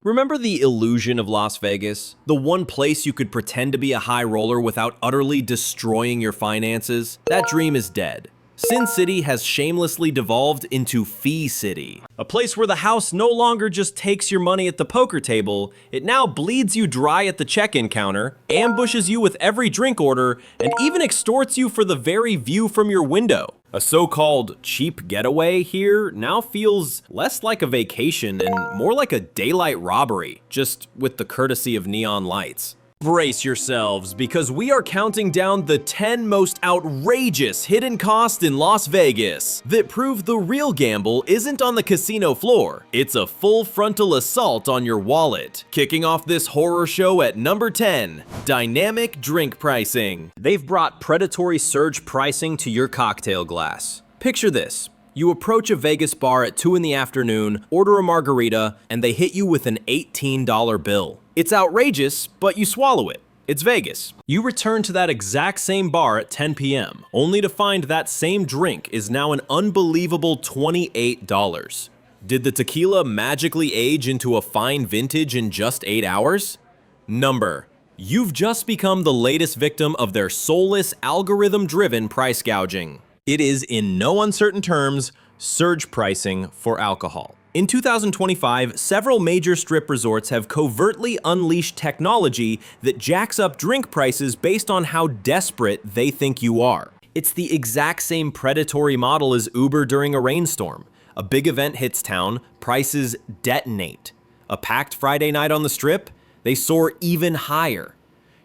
Remember the illusion of Las Vegas? The one place you could pretend to be a high roller without utterly destroying your finances? That dream is dead. Sin City has shamelessly devolved into Fee City, a place where the house no longer just takes your money at the poker table, it now bleeds you dry at the check-in counter, ambushes you with every drink order, and even extorts you for the very view from your window. A so-called cheap getaway here now feels less like a vacation and more like a daylight robbery, just with the courtesy of neon lights. Brace yourselves, because we are counting down the 10 most outrageous hidden costs in Las Vegas that prove the real gamble isn't on the casino floor, it's a full frontal assault on your wallet. Kicking off this horror show at number 10, dynamic drink pricing. They've brought predatory surge pricing to your cocktail glass. Picture this. You approach a Vegas bar at 2 in the afternoon, order a margarita, and they hit you with an $18 bill. It's outrageous, but you swallow it. It's Vegas. You return to that exact same bar at 10 p.m., only to find that same drink is now an unbelievable $28. Did the tequila magically age into a fine vintage in just 8 hours? Number. You've just become the latest victim of their soulless, algorithm-driven price gouging. It is, in no uncertain terms, surge pricing for alcohol. In 2025, several major strip resorts have covertly unleashed technology that jacks up drink prices based on how desperate they think you are. It's the exact same predatory model as Uber during a rainstorm. A big event hits town, prices detonate. A packed Friday night on the strip, they soar even higher.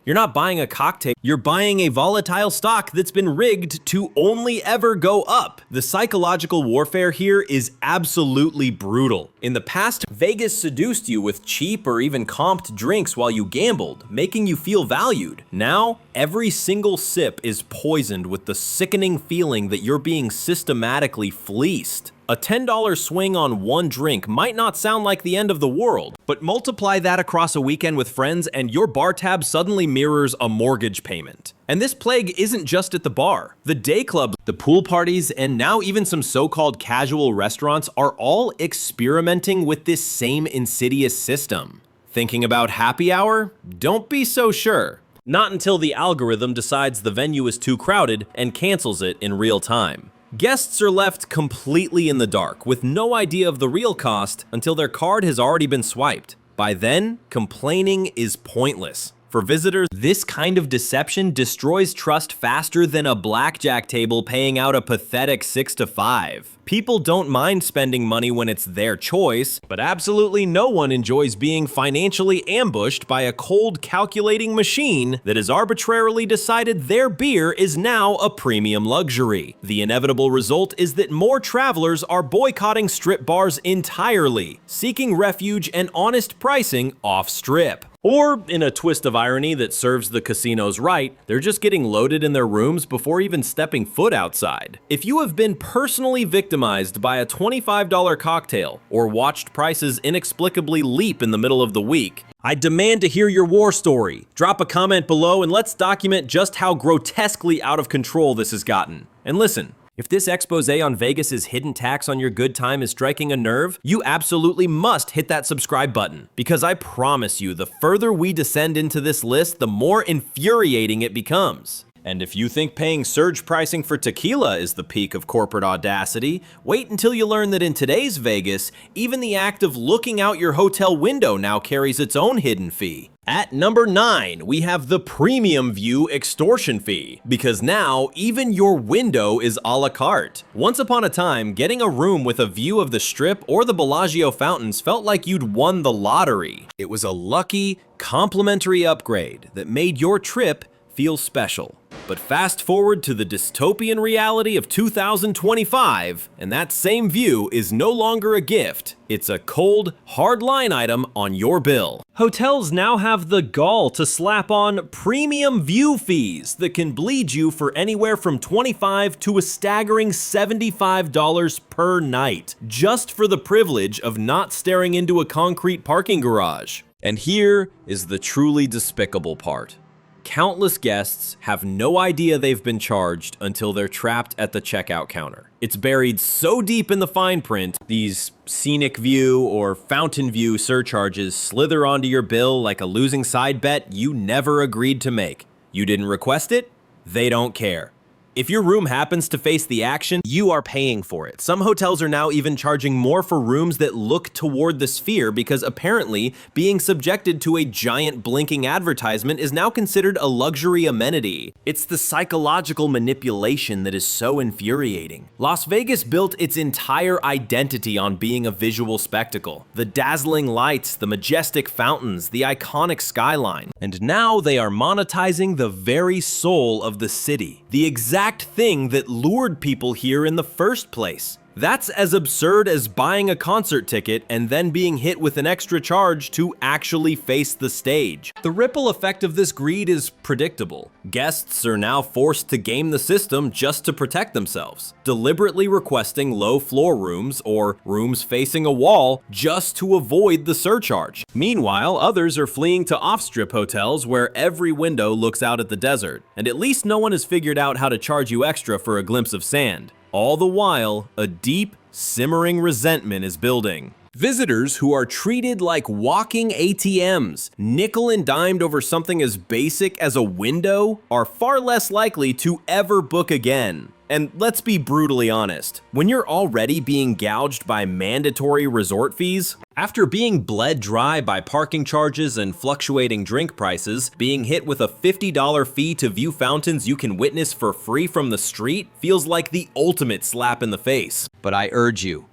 You're not buying a cocktail, you're buying a volatile stock that's been rigged to only ever go up. The psychological warfare here is absolutely brutal. In the past, Vegas seduced you with cheap or even comped drinks while you gambled, making you feel valued. Now, every single sip is poisoned with the sickening feeling that you're being systematically fleeced. A $10 swing on one drink might not sound like the end of the world, but multiply that across a weekend with friends and your bar tab suddenly mirrors a mortgage payment. And this plague isn't just at the bar. The day clubs, the pool parties, and now even some so-called casual restaurants are all experimenting with this same insidious system. Thinking about happy hour? Don't be so sure. Not until the algorithm decides the venue is too crowded and cancels it in real time. Guests are left completely in the dark with no idea of the real cost until their card has already been swiped. By then, complaining is pointless. For visitors, this kind of deception destroys trust faster than a blackjack table paying out a pathetic 6 to 5. People don't mind spending money when it's their choice, but absolutely no one enjoys being financially ambushed by a cold, calculating machine that has arbitrarily decided their beer is now a premium luxury. The inevitable result is that more travelers are boycotting strip bars entirely, seeking refuge and honest pricing off-strip. Or, in a twist of irony that serves the casinos right, they're just getting loaded in their rooms before even stepping foot outside. If you have been personally victimized by a $25 cocktail or watched prices inexplicably leap in the middle of the week, I demand to hear your war story. Drop a comment below and let's document just how grotesquely out of control this has gotten. And listen, if this expose on Vegas's hidden tax on your good time is striking a nerve, you absolutely must hit that subscribe button, because I promise you, the further we descend into this list, the more infuriating it becomes. And if you think paying surge pricing for tequila is the peak of corporate audacity, wait until you learn that in today's Vegas, even the act of looking out your hotel window now carries its own hidden fee. At number 9, we have the premium view extortion fee, because now even your window is a la carte. Once upon a time, getting a room with a view of the Strip or the Bellagio fountains felt like you'd won the lottery. It was a lucky, complimentary upgrade that made your trip feel special. But fast forward to the dystopian reality of 2025, and that same view is no longer a gift. It's a cold, hard line item on your bill. Hotels now have the gall to slap on premium view fees that can bleed you for anywhere from $25 to a staggering $75 per night, just for the privilege of not staring into a concrete parking garage. And here is the truly despicable part. Countless guests have no idea they've been charged until they're trapped at the checkout counter. It's buried so deep in the fine print, these scenic view or fountain view surcharges slither onto your bill like a losing side bet you never agreed to make. You didn't request it? They don't care. If your room happens to face the action, you are paying for it. Some hotels are now even charging more for rooms that look toward the sphere because apparently being subjected to a giant blinking advertisement is now considered a luxury amenity. It's the psychological manipulation that is so infuriating. Las Vegas built its entire identity on being a visual spectacle. The dazzling lights, the majestic fountains, the iconic skyline. And now they are monetizing the very soul of the city. The exact thing that lured people here in the first place. That's as absurd as buying a concert ticket and then being hit with an extra charge to actually face the stage. The ripple effect of this greed is predictable. Guests are now forced to game the system just to protect themselves, deliberately requesting low floor rooms or rooms facing a wall just to avoid the surcharge. Meanwhile, others are fleeing to off-strip hotels where every window looks out at the desert, and at least no one has figured out how to charge you extra for a glimpse of sand. All the while, a deep, simmering resentment is building. Visitors who are treated like walking ATMs, nickel and dimed over something as basic as a window, are far less likely to ever book again. And let's be brutally honest, when you're already being gouged by mandatory resort fees, after being bled dry by parking charges and fluctuating drink prices, being hit with a $50 fee to view fountains you can witness for free from the street feels like the ultimate slap in the face. But I urge you,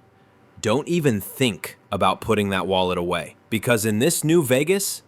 don't even think about putting that wallet away. Because in this new Vegas,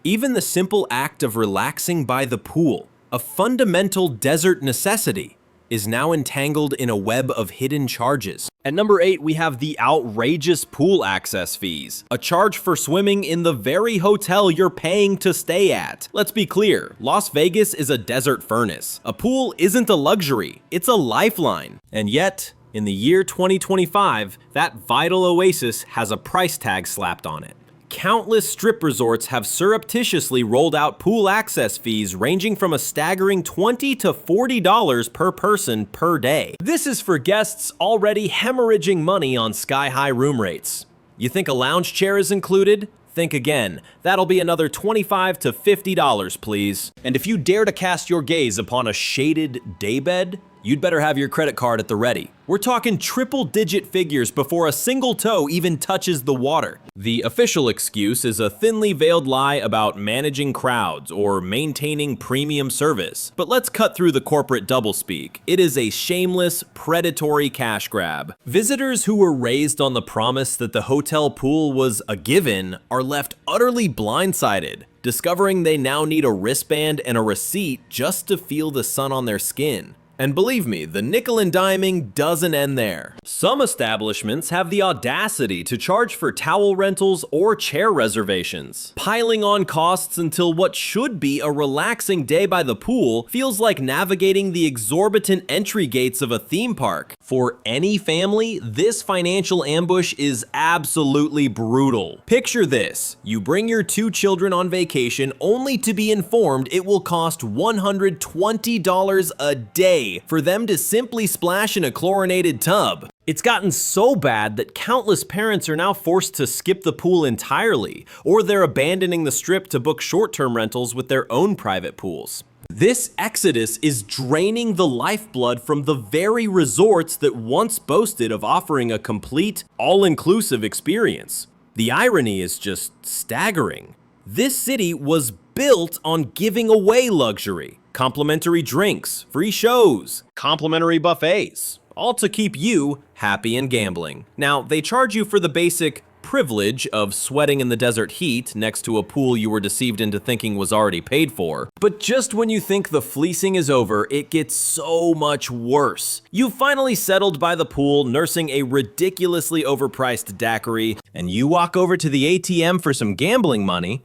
even the simple act of relaxing by the pool, a fundamental desert necessity, is now entangled in a web of hidden charges. At number 8, we have the outrageous pool access fees, a charge for swimming in the very hotel you're paying to stay at. Let's be clear, Las Vegas is a desert furnace. A pool isn't a luxury, it's a lifeline. And yet, in the year 2025, that vital oasis has a price tag slapped on it. Countless strip resorts have surreptitiously rolled out pool access fees ranging from a staggering $20 to $40 per person per day. This is for guests already hemorrhaging money on sky-high room rates. You think a lounge chair is included? Think again. That'll be another $25 to $50, please. And if you dare to cast your gaze upon a shaded daybed, you'd better have your credit card at the ready. We're talking triple-digit figures before a single toe even touches the water. The official excuse is a thinly veiled lie about managing crowds or maintaining premium service. But let's cut through the corporate doublespeak. It is a shameless, predatory cash grab. Visitors who were raised on the promise that the hotel pool was a given are left utterly blindsided, discovering they now need a wristband and a receipt just to feel the sun on their skin. And believe me, the nickel and diming doesn't end there. Some establishments have the audacity to charge for towel rentals or chair reservations, piling on costs until what should be a relaxing day by the pool feels like navigating the exorbitant entry gates of a theme park. For any family, this financial ambush is absolutely brutal. Picture this: you bring your 2 children on vacation only to be informed it will cost $120 a day for them to simply splash in a chlorinated tub. It's gotten so bad that countless parents are now forced to skip the pool entirely, or they're abandoning the strip to book short-term rentals with their own private pools. This exodus is draining the lifeblood from the very resorts that once boasted of offering a complete, all-inclusive experience. The irony is just staggering. This city was built on giving away luxury. Complimentary drinks, free shows, complimentary buffets, all to keep you happy and gambling. Now, they charge you for the basic privilege of sweating in the desert heat next to a pool you were deceived into thinking was already paid for. But just when you think the fleecing is over, it gets so much worse. You've finally settled by the pool, nursing a ridiculously overpriced daiquiri, and you walk over to the ATM for some gambling money,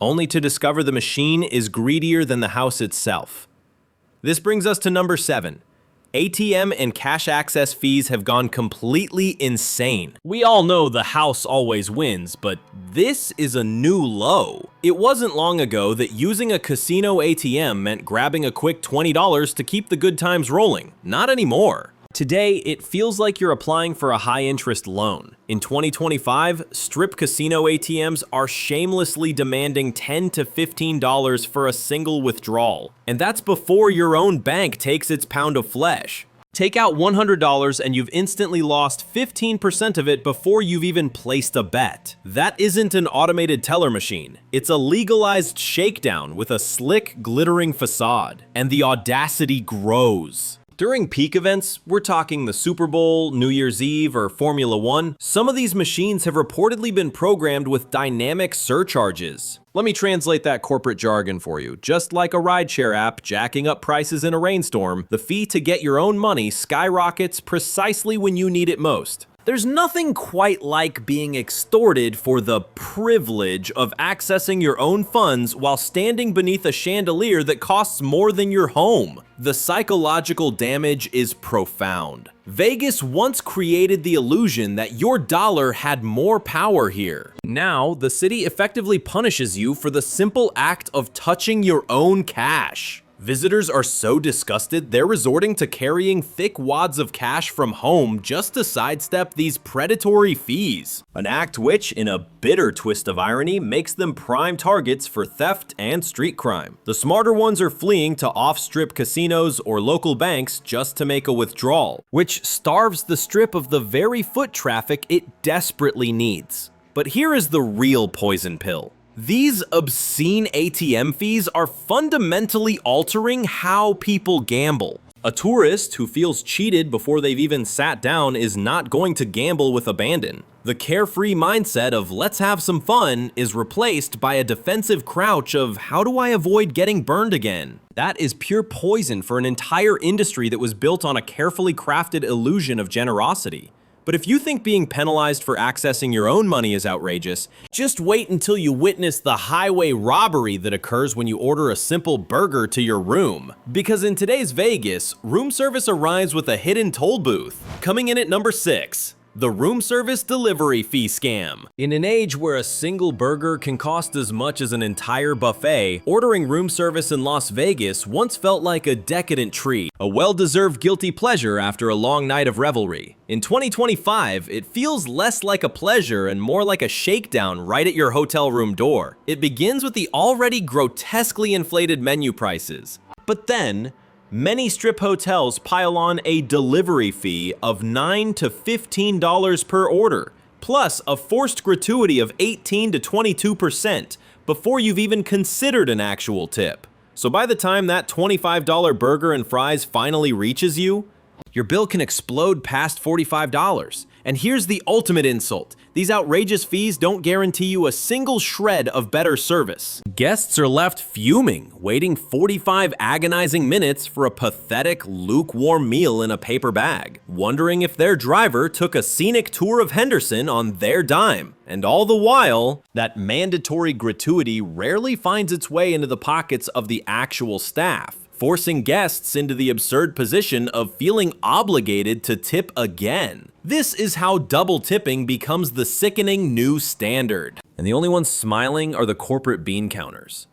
only to discover the machine is greedier than the house itself. This brings us to number 7, ATM and cash access fees have gone completely insane. We all know the house always wins, but this is a new low. It wasn't long ago that using a casino ATM meant grabbing a quick $20 to keep the good times rolling. Not anymore. Today, it feels like you're applying for a high-interest loan. In 2025, strip casino ATMs are shamelessly demanding $10 to $15 for a single withdrawal. And that's before your own bank takes its pound of flesh. Take out $100 and you've instantly lost 15% of it before you've even placed a bet. That isn't an automated teller machine. It's a legalized shakedown with a slick, glittering facade. And the audacity grows. During peak events, we're talking the Super Bowl, New Year's Eve, or Formula One, some of these machines have reportedly been programmed with dynamic surcharges. Let me translate that corporate jargon for you. Just like a rideshare app jacking up prices in a rainstorm, the fee to get your own money skyrockets precisely when you need it most. There's nothing quite like being extorted for the privilege of accessing your own funds while standing beneath a chandelier that costs more than your home. The psychological damage is profound. Vegas once created the illusion that your dollar had more power here. Now, the city effectively punishes you for the simple act of touching your own cash. Visitors are so disgusted, they're resorting to carrying thick wads of cash from home just to sidestep these predatory fees. An act which, in a bitter twist of irony, makes them prime targets for theft and street crime. The smarter ones are fleeing to off-strip casinos or local banks just to make a withdrawal, which starves the strip of the very foot traffic it desperately needs. But here is the real poison pill. These obscene ATM fees are fundamentally altering how people gamble. A tourist who feels cheated before they've even sat down is not going to gamble with abandon. The carefree mindset of let's have some fun is replaced by a defensive crouch of how do I avoid getting burned again? That is pure poison for an entire industry that was built on a carefully crafted illusion of generosity. But if you think being penalized for accessing your own money is outrageous, just wait until you witness the highway robbery that occurs when you order a simple burger to your room. Because in today's Vegas, room service arrives with a hidden toll booth. Coming in at number 6. The room service delivery fee scam. In an age where a single burger can cost as much as an entire buffet, ordering room service in Las Vegas once felt like a decadent treat, a well-deserved guilty pleasure after a long night of revelry. In 2025, it feels less like a pleasure and more like a shakedown right at your hotel room door. It begins with the already grotesquely inflated menu prices. But then, many strip hotels pile on a delivery fee of $9 to $15 per order, plus a forced gratuity of 18 to 22% before you've even considered an actual tip. So by the time that $25 burger and fries finally reaches you, your bill can explode past $45. And here's the ultimate insult. These outrageous fees don't guarantee you a single shred of better service. Guests are left fuming, waiting 45 agonizing minutes for a pathetic, lukewarm meal in a paper bag, wondering if their driver took a scenic tour of Henderson on their dime. And all the while, that mandatory gratuity rarely finds its way into the pockets of the actual staff, forcing guests into the absurd position of feeling obligated to tip again. This is how double tipping becomes the sickening new standard. And the only ones smiling are the corporate bean counters.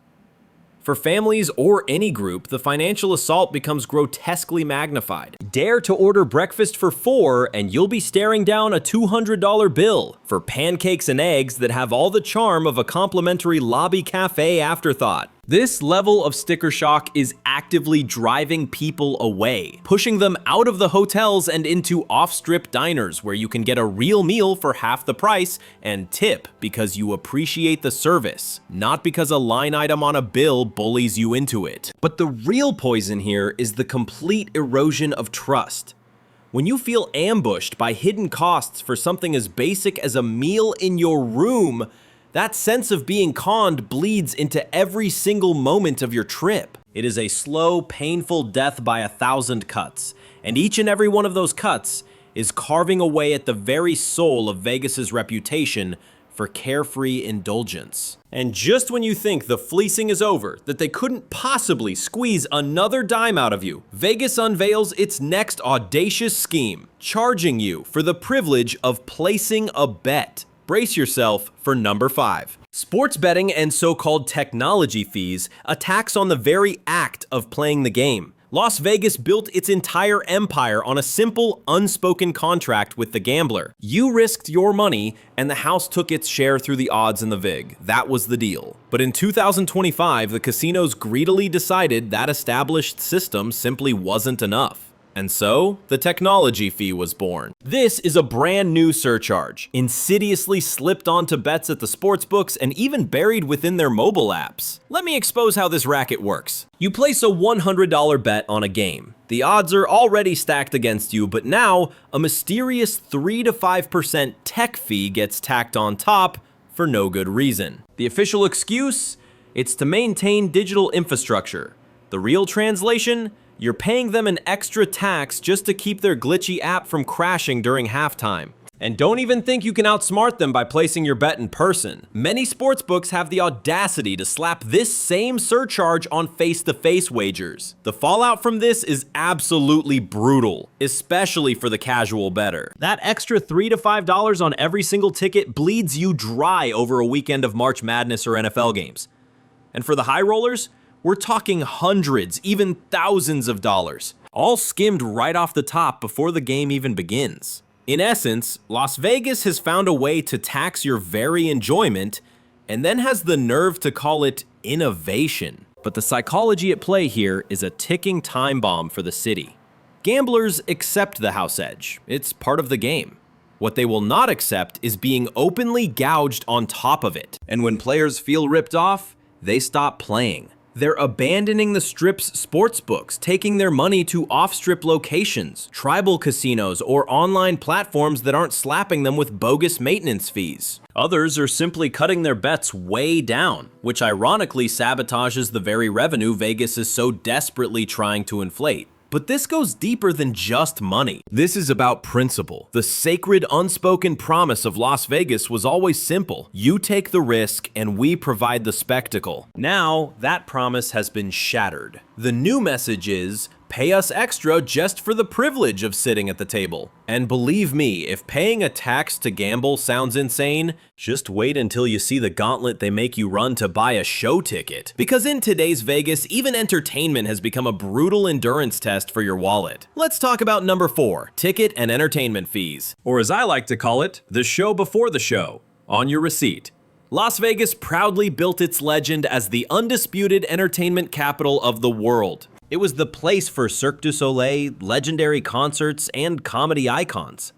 For families or any group, the financial assault becomes grotesquely magnified. Dare to order breakfast for 4 and you'll be staring down a $200 bill for pancakes and eggs that have all the charm of a complimentary lobby cafe afterthought. This level of sticker shock is actively driving people away, pushing them out of the hotels and into off-strip diners where you can get a real meal for half the price and tip because you appreciate the service, not because a line item on a bill bullies you into it. But the real poison here is the complete erosion of trust. When you feel ambushed by hidden costs for something as basic as a meal in your room, that sense of being conned bleeds into every single moment of your trip. It is a slow, painful death by 1,000 cuts, and each and every one of those cuts is carving away at the very soul of Vegas's reputation for carefree indulgence. And just when you think the fleecing is over, that they couldn't possibly squeeze another dime out of you, Vegas unveils its next audacious scheme, charging you for the privilege of placing a bet. Brace yourself for number 5. Sports betting and so-called technology fees, a tax on the very act of playing the game. Las Vegas built its entire empire on a simple, unspoken contract with the gambler. You risked your money, and the house took its share through the odds and the vig. That was the deal. But in 2025, the casinos greedily decided that established system simply wasn't enough. And so, the technology fee was born. This is a brand new surcharge, insidiously slipped onto bets at the sportsbooks and even buried within their mobile apps. Let me expose how this racket works. You place a $100 bet on a game. The odds are already stacked against you, but now a mysterious 3 to 5% tech fee gets tacked on top for no good reason. The official excuse? It's to maintain digital infrastructure. The real translation? You're paying them an extra tax just to keep their glitchy app from crashing during halftime. And don't even think you can outsmart them by placing your bet in person. Many sportsbooks have the audacity to slap this same surcharge on face-to-face wagers. The fallout from this is absolutely brutal, especially for the casual bettor. That extra $3 to $5 on every single ticket bleeds you dry over a weekend of March Madness or NFL games. And for the high rollers, we're talking hundreds, even thousands of dollars, all skimmed right off the top before the game even begins. In essence, Las Vegas has found a way to tax your very enjoyment and then has the nerve to call it innovation. But the psychology at play here is a ticking time bomb for the city. Gamblers accept the house edge. It's part of the game. What they will not accept is being openly gouged on top of it. And when players feel ripped off, they stop playing. They're abandoning the Strip's sports books, taking their money to off-strip locations, tribal casinos, or online platforms that aren't slapping them with bogus maintenance fees. Others are simply cutting their bets way down, which ironically sabotages the very revenue Vegas is so desperately trying to inflate. But this goes deeper than just money. This is about principle. The sacred unspoken promise of Las Vegas was always simple. You take the risk and we provide the spectacle. Now, that promise has been shattered. The new message is, pay us extra just for the privilege of sitting at the table. And believe me, if paying a tax to gamble sounds insane, just wait until you see the gauntlet they make you run to buy a show ticket. Because in today's Vegas, even entertainment has become a brutal endurance test for your wallet. Let's talk about number 4, ticket and entertainment fees. Or as I like to call it, the show before the show, on your receipt. Las Vegas proudly built its legend as the undisputed entertainment capital of the world. It was the place for Cirque du Soleil, legendary concerts, and comedy icons.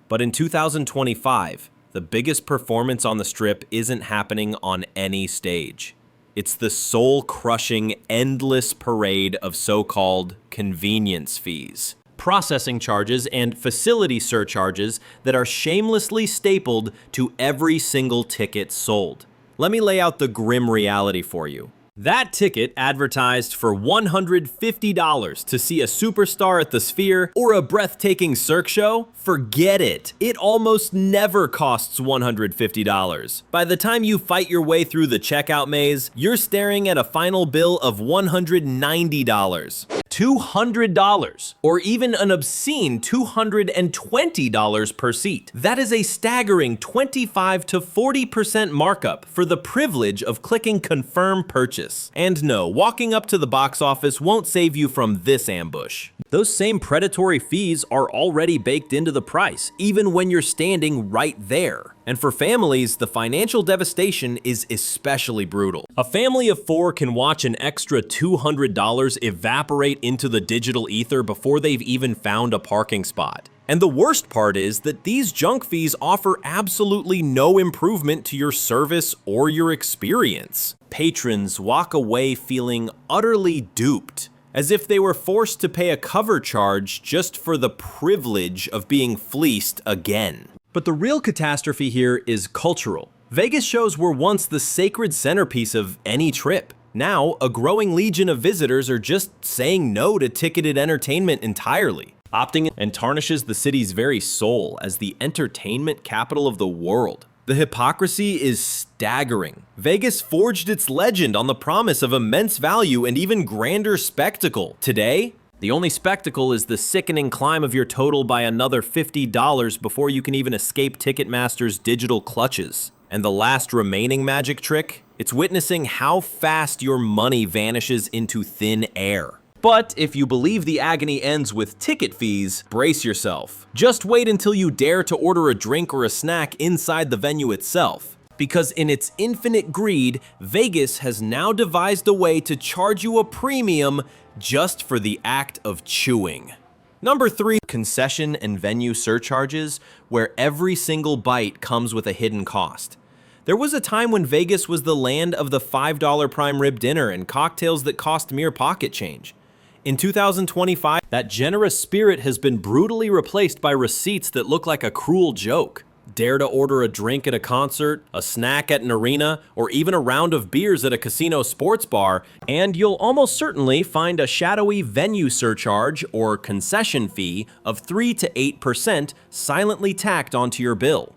But in 2025, the biggest performance on the Strip isn't happening on any stage. It's the soul-crushing, endless parade of so-called convenience fees, processing charges, and facility surcharges that are shamelessly stapled to every single ticket sold. Let me lay out the grim reality for you. That ticket advertised for $150 to see a superstar at the Sphere or a breathtaking Cirque show? Forget it. It almost never costs $150. By the time you fight your way through the checkout maze, you're staring at a final bill of $190. $200, or even an obscene $220 per seat. That is a staggering 25 to 40% markup for the privilege of clicking confirm purchase. And no, walking up to the box office won't save you from this ambush. Those same predatory fees are already baked into the price, even when you're standing right there. And for families, the financial devastation is especially brutal. A family of 4 can watch an extra $200 evaporate into the digital ether before they've even found a parking spot. And the worst part is that these junk fees offer absolutely no improvement to your service or your experience. Patrons walk away feeling utterly duped, as if they were forced to pay a cover charge just for the privilege of being fleeced again. But the real catastrophe here is cultural. Vegas shows were once the sacred centerpiece of any trip. Now, a growing legion of visitors are just saying no to ticketed entertainment entirely, opting and tarnishes the city's very soul as the entertainment capital of the world. The hypocrisy is staggering. Vegas forged its legend on the promise of immense value and even grander spectacle. Today, the only spectacle is the sickening climb of your total by another $50 before you can even escape Ticketmaster's digital clutches. And the last remaining magic trick? It's witnessing how fast your money vanishes into thin air. But if you believe the agony ends with ticket fees, brace yourself. Just wait until you dare to order a drink or a snack inside the venue itself. Because in its infinite greed, Vegas has now devised a way to charge you a premium just for the act of chewing. Number 3, concession and venue surcharges, where every single bite comes with a hidden cost. There was a time when Vegas was the land of the $5 prime rib dinner and cocktails that cost mere pocket change. In 2025, that generous spirit has been brutally replaced by receipts that look like a cruel joke. Dare to order a drink at a concert, a snack at an arena, or even a round of beers at a casino sports bar, and you'll almost certainly find a shadowy venue surcharge or concession fee of 3 to 8% silently tacked onto your bill.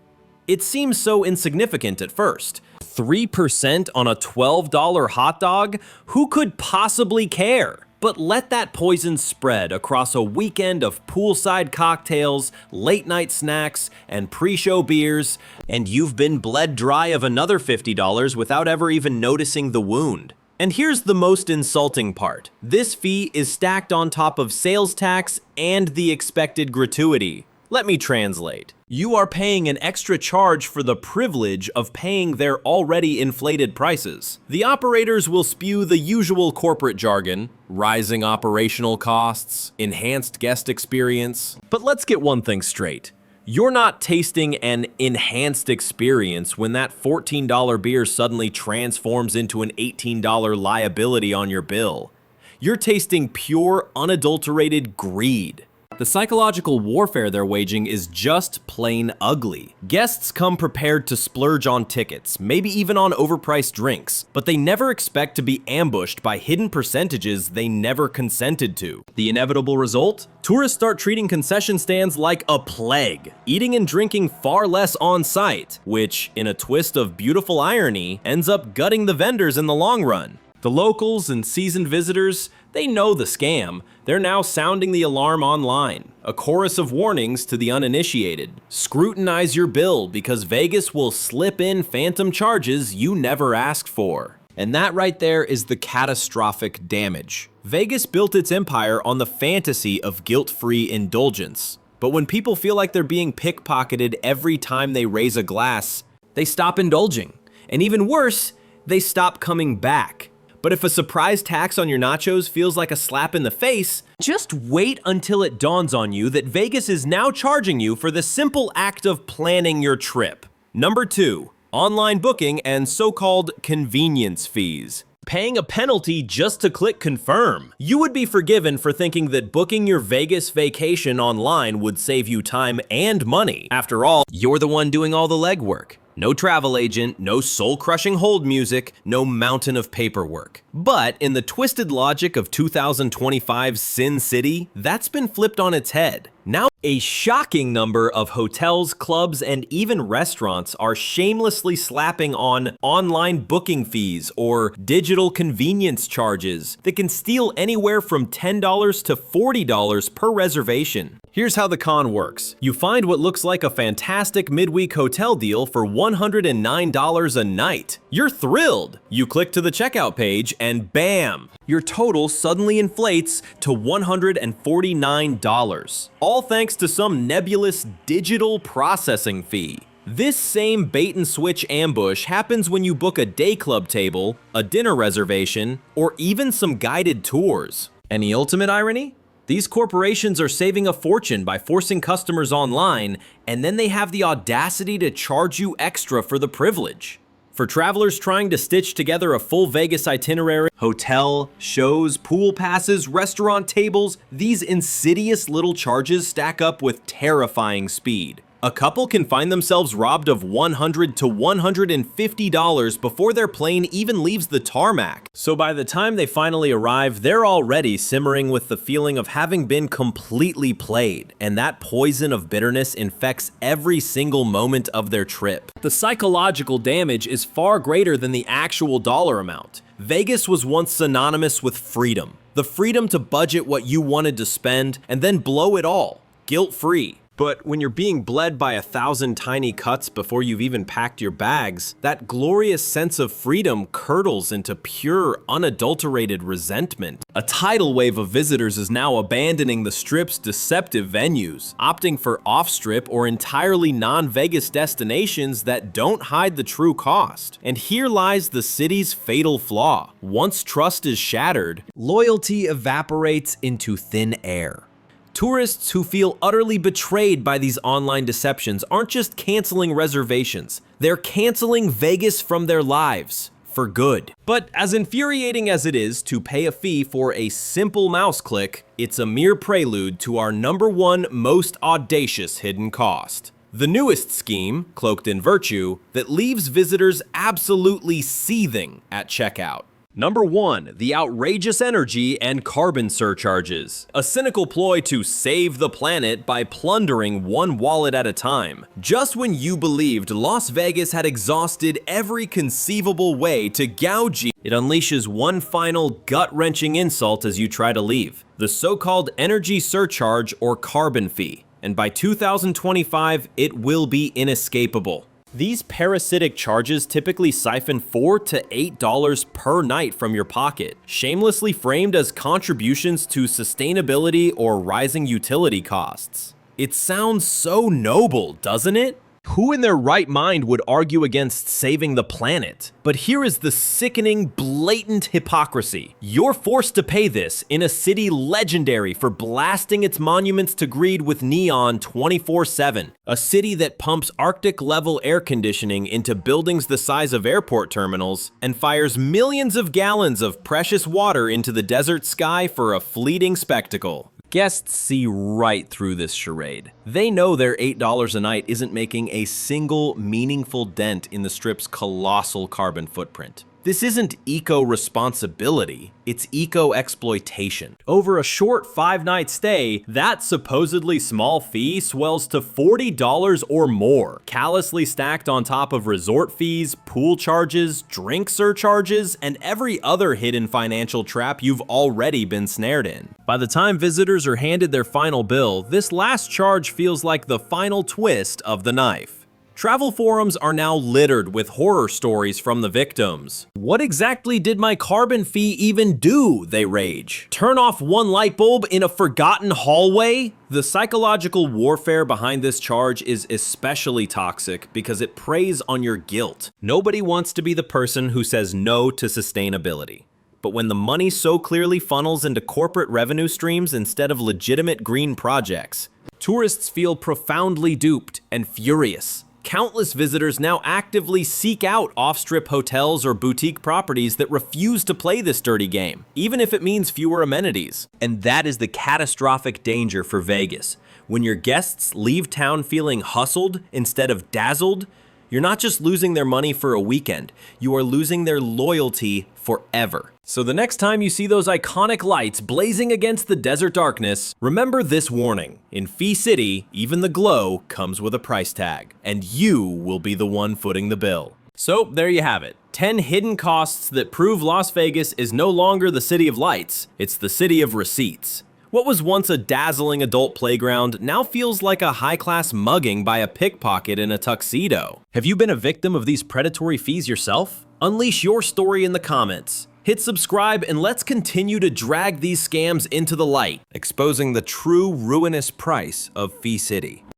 It seems so insignificant at first. 3% on a $12 hot dog? Who could possibly care? But let that poison spread across a weekend of poolside cocktails, late-night snacks, and pre-show beers, and you've been bled dry of another $50 without ever even noticing the wound. And here's the most insulting part. This fee is stacked on top of sales tax and the expected gratuity. Let me translate. You are paying an extra charge for the privilege of paying their already inflated prices. The operators will spew the usual corporate jargon, rising operational costs, enhanced guest experience. But let's get one thing straight. You're not tasting an enhanced experience when that $14 beer suddenly transforms into an $18 liability on your bill. You're tasting pure, unadulterated greed. The psychological warfare they're waging is just plain ugly. Guests come prepared to splurge on tickets, maybe even on overpriced drinks, but they never expect to be ambushed by hidden percentages they never consented to. The inevitable result? Tourists start treating concession stands like a plague, eating and drinking far less on site, which, in a twist of beautiful irony, ends up gutting the vendors in the long run. The locals and seasoned visitors, they know the scam. They're now sounding the alarm online. A chorus of warnings to the uninitiated. Scrutinize your bill because Vegas will slip in phantom charges you never asked for. And that right there is the catastrophic damage. Vegas built its empire on the fantasy of guilt-free indulgence. But when people feel like they're being pickpocketed every time they raise a glass, they stop indulging. And even worse, they stop coming back. But if a surprise tax on your nachos feels like a slap in the face, just wait until it dawns on you that Vegas is now charging you for the simple act of planning your trip. Number 2, online booking and so-called convenience fees. Paying a penalty just to click confirm. You would be forgiven for thinking that booking your Vegas vacation online would save you time and money. After all, you're the one doing all the legwork. No travel agent, no soul-crushing hold music, no mountain of paperwork. But in the twisted logic of 2025's Sin City, that's been flipped on its head. Now, a shocking number of hotels, clubs, and even restaurants are shamelessly slapping on online booking fees or digital convenience charges that can steal anywhere from $10 to $40 per reservation. Here's how the con works. You find what looks like a fantastic midweek hotel deal for $109 a night. You're thrilled. You click to the checkout page and bam! Your total suddenly inflates to $149. All thanks to some nebulous digital processing fee. This same bait and switch ambush happens when you book a day club table, a dinner reservation, or even some guided tours. And the ultimate irony? These corporations are saving a fortune by forcing customers online, and then they have the audacity to charge you extra for the privilege. For travelers trying to stitch together a full Vegas itinerary, hotel, shows, pool passes, restaurant tables, these insidious little charges stack up with terrifying speed. A couple can find themselves robbed of $100 to $150 before their plane even leaves the tarmac. So by the time they finally arrive, they're already simmering with the feeling of having been completely played, and that poison of bitterness infects every single moment of their trip. The psychological damage is far greater than the actual dollar amount. Vegas was once synonymous with freedom. The freedom to budget what you wanted to spend and then blow it all, guilt-free. But when you're being bled by 1,000 tiny cuts before you've even packed your bags, that glorious sense of freedom curdles into pure, unadulterated resentment. A tidal wave of visitors is now abandoning the Strip's deceptive venues, opting for off-Strip or entirely non-Vegas destinations that don't hide the true cost. And here lies the city's fatal flaw. Once trust is shattered, loyalty evaporates into thin air. Tourists who feel utterly betrayed by these online deceptions aren't just canceling reservations, they're canceling Vegas from their lives for good. But as infuriating as it is to pay a fee for a simple mouse click, it's a mere prelude to our #1 most audacious hidden cost. The newest scheme, cloaked in virtue, that leaves visitors absolutely seething at checkout. Number 1, the outrageous energy and carbon surcharges. A cynical ploy to save the planet by plundering one wallet at a time. Just when you believed Las Vegas had exhausted every conceivable way to gouge you, it unleashes one final gut-wrenching insult as you try to leave. The so-called energy surcharge or carbon fee. And by 2025, it will be inescapable. These parasitic charges typically siphon $4 to $8 per night from your pocket, shamelessly framed as contributions to sustainability or rising utility costs. It sounds so noble, doesn't it? Who in their right mind would argue against saving the planet? But here is the sickening, blatant hypocrisy. You're forced to pay this in a city legendary for blasting its monuments to greed with neon 24/7. A city that pumps Arctic-level air conditioning into buildings the size of airport terminals and fires millions of gallons of precious water into the desert sky for a fleeting spectacle. Guests see right through this charade. They know their $8 a night isn't making a single meaningful dent in the Strip's colossal carbon footprint. This isn't eco-responsibility, it's eco-exploitation. Over a short 5-night stay, that supposedly small fee swells to $40 or more, callously stacked on top of resort fees, pool charges, drink surcharges, and every other hidden financial trap you've already been snared in. By the time visitors are handed their final bill, this last charge feels like the final twist of the knife. Travel forums are now littered with horror stories from the victims. What exactly did my carbon fee even do, they rage? Turn off one light bulb in a forgotten hallway? The psychological warfare behind this charge is especially toxic because it preys on your guilt. Nobody wants to be the person who says no to sustainability. But when the money so clearly funnels into corporate revenue streams instead of legitimate green projects, tourists feel profoundly duped and furious. Countless visitors now actively seek out off-strip hotels or boutique properties that refuse to play this dirty game, even if it means fewer amenities. And that is the catastrophic danger for Vegas. When your guests leave town feeling hustled instead of dazzled, you're not just losing their money for a weekend, you are losing their loyalty forever. So the next time you see those iconic lights blazing against the desert darkness, remember this warning. In Fee City, even the glow comes with a price tag, and you will be the one footing the bill. So there you have it. 10 hidden costs that prove Las Vegas is no longer the city of lights, it's the city of receipts. What was once a dazzling adult playground now feels like a high-class mugging by a pickpocket in a tuxedo. Have you been a victim of these predatory fees yourself? Unleash your story in the comments. Hit subscribe and let's continue to drag these scams into the light, exposing the true ruinous price of Fee City.